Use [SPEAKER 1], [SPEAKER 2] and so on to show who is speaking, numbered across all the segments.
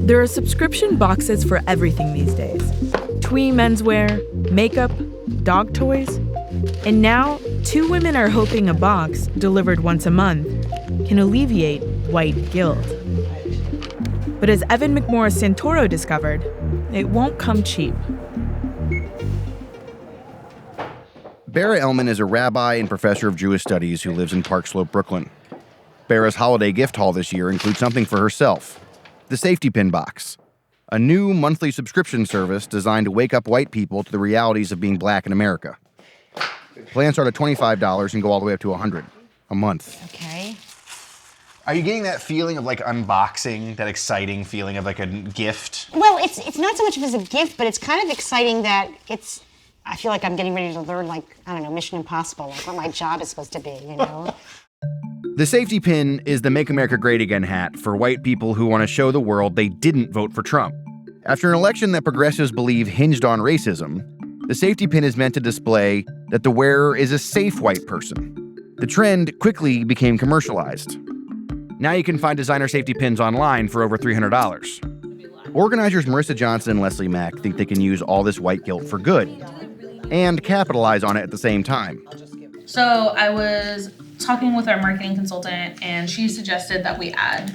[SPEAKER 1] There are subscription boxes for everything these days. Twee menswear, makeup, dog toys. And now, two women are hoping a box, delivered once a month, can alleviate white guilt. But as Evan McMorris Santoro discovered, it won't come cheap.
[SPEAKER 2] Bara Ellman is a rabbi and professor of Jewish studies who lives in Park Slope, Brooklyn. Bara's holiday gift haul this year includes something for herself, the Safety Pin Box, a new monthly subscription service designed to wake up white people to the realities of being black in America. Plans start at $25 and go all the way up to $100 a month.
[SPEAKER 3] Okay.
[SPEAKER 4] Are you getting that feeling of like unboxing, that exciting feeling of like a gift?
[SPEAKER 3] Well, it's not so much as a gift, but it's kind of exciting that I feel like I'm getting ready to learn, like, I don't know, Mission Impossible, like what my job is supposed to be, you know?
[SPEAKER 2] The Safety Pin is the Make America Great Again hat for white people who want to show the world they didn't vote for Trump. After an election that progressives believe hinged on racism, the Safety Pin is meant to display that the wearer is a safe white person. The trend quickly became commercialized. Now you can find designer safety pins online for over $300. Organizers Marissa Johnson and Leslie Mack think they can use all this white guilt for good and capitalize on it at the same time.
[SPEAKER 5] So I was talking with our marketing consultant, and she suggested that we add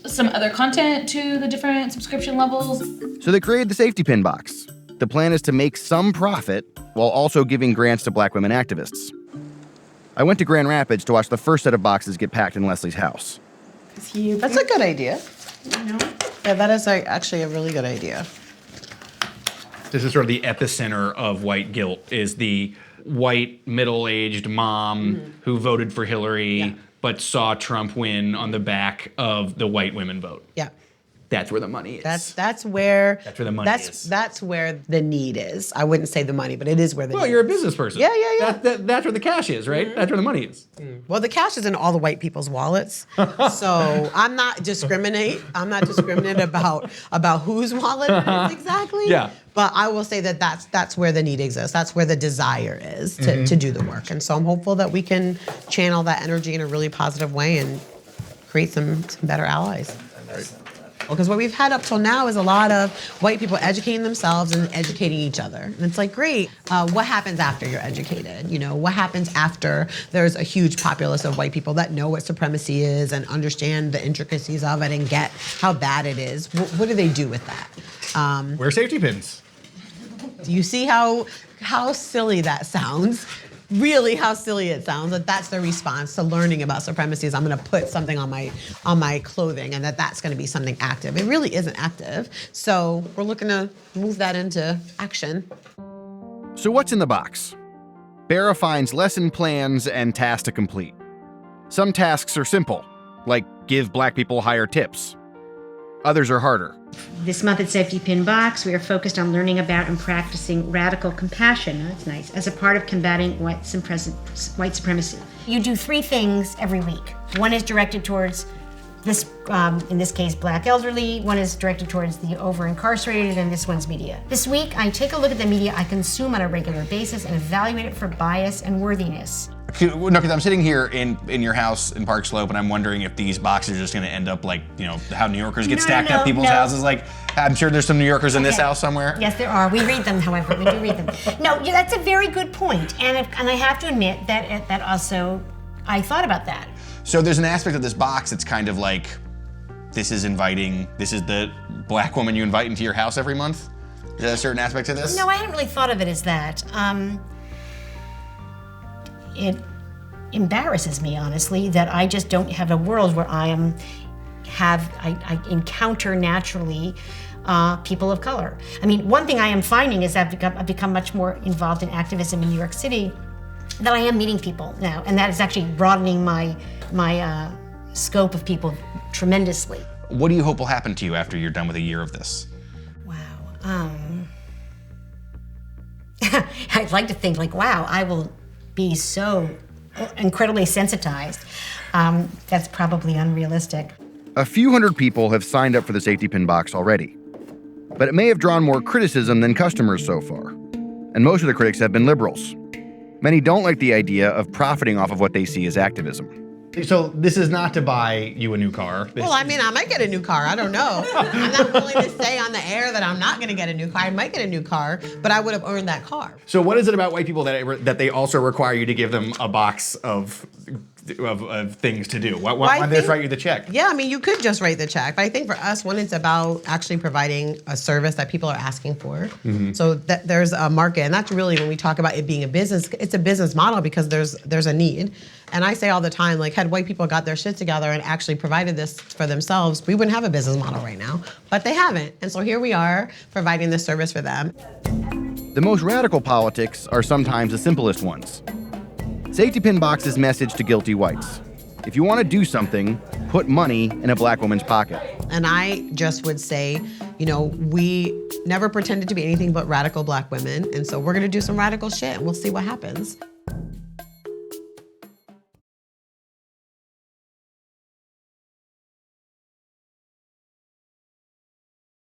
[SPEAKER 5] some other content to the different subscription levels.
[SPEAKER 2] So they created the Safety Pin Box. The plan is to make some profit while also giving grants to black women activists. I went to Grand Rapids to watch the first set of boxes get packed in Leslie's house.
[SPEAKER 6] That's a good idea. Yeah, that is actually a really good idea.
[SPEAKER 7] This is sort of the epicenter of white guilt, is the white middle-aged mom who voted for Hillary but saw Trump win on the back of the white women vote.
[SPEAKER 6] Yeah.
[SPEAKER 7] That's where the money is.
[SPEAKER 6] That's where
[SPEAKER 7] the money is.
[SPEAKER 6] That's where the need is. I wouldn't say the money, but it is where the need is.
[SPEAKER 7] Well, you're a business person.
[SPEAKER 6] Yeah.
[SPEAKER 7] That's where the cash is, right? That's where the money is.
[SPEAKER 6] Well, the cash is in all the white people's wallets. So I'm not discriminate about whose wallet it is exactly.
[SPEAKER 7] Yeah.
[SPEAKER 6] But I will say that that's where the need exists. That's where the desire is to do the work. And so I'm hopeful that we can channel that energy in a really positive way and create some better allies. Because what we've had up till now is a lot of white people educating themselves and educating each other. And it's like, great, what happens after you're educated? You know, what happens after there's a huge populace of white people that know what supremacy is and understand the intricacies of it and get how bad it is? What do they do with that?
[SPEAKER 7] Wear safety pins.
[SPEAKER 6] Do you see how silly that sounds? Really how silly it sounds, that's the response to learning about supremacy is I'm gonna put something on my clothing and that's gonna be something active. It really isn't active. So we're looking to move that into action.
[SPEAKER 2] So what's in the box? Bara finds lesson plans and tasks to complete. Some tasks are simple, like give black people higher tips. Others are harder.
[SPEAKER 8] This month at Safety Pin Box, we are focused on learning about and practicing radical compassion, that's nice, as a part of combating white supremacy.
[SPEAKER 3] You do 3 things every week. One is directed towards this, in this case, black elderly. One is directed towards the over-incarcerated, and this one's media. This week, I take a look at the media I consume on a regular basis and evaluate it for bias and worthiness.
[SPEAKER 4] No, because I'm sitting here in your house in Park Slope, and I'm wondering if these boxes are just going to end up like, you know, how New Yorkers get stacked up people's houses. Like, I'm sure there's some New Yorkers in this house somewhere.
[SPEAKER 3] Yes, there are. We read them, however. We do read them. No, that's a very good point. And I have to admit that also, I thought about that.
[SPEAKER 4] So there's an aspect of this box that's kind of like, this is the black woman you invite into your house every month? Is there a certain aspect to this?
[SPEAKER 3] No, I hadn't really thought of it as that. It embarrasses me, honestly, that I just don't have a world where I encounter naturally people of color. I mean, one thing I am finding is I've become much more involved in activism in New York City, that I am meeting people now, and that is actually broadening my scope of people tremendously.
[SPEAKER 4] What do you hope will happen to you after you're done with a year of this?
[SPEAKER 3] Wow. I'd like to think like, wow, I will be so incredibly sensitized. That's probably unrealistic.
[SPEAKER 2] A few hundred people have signed up for the Safety Pin Box already, but it may have drawn more criticism than customers so far. And most of the critics have been liberals. Many don't like the idea of profiting off of what they see as activism.
[SPEAKER 7] So this is not to buy you a new car.
[SPEAKER 6] Well, I mean, I might get a new car. I don't know. I'm not willing to say on the air that I'm not going to get a new car. I might get a new car, but I would have earned that car.
[SPEAKER 7] So what is it about white people that they also require you to give them a box of things to do? Why don't they just write you the check?
[SPEAKER 6] Yeah, I mean, you could just write the check. But I think for us, one, it's about actually providing a service that people are asking for. So that there's a market. And that's really when we talk about it being a business, it's a business model because there's a need. And I say all the time, like, had white people got their shit together and actually provided this for themselves, we wouldn't have a business model right now. But they haven't. And so here we are providing this service for them.
[SPEAKER 2] The most radical politics are sometimes the simplest ones. Safety Pin Box's message to guilty whites: if you want to do something, put money in a black woman's pocket.
[SPEAKER 6] And I just would say, we never pretended to be anything but radical black women. And so we're going to do some radical shit and we'll see what happens.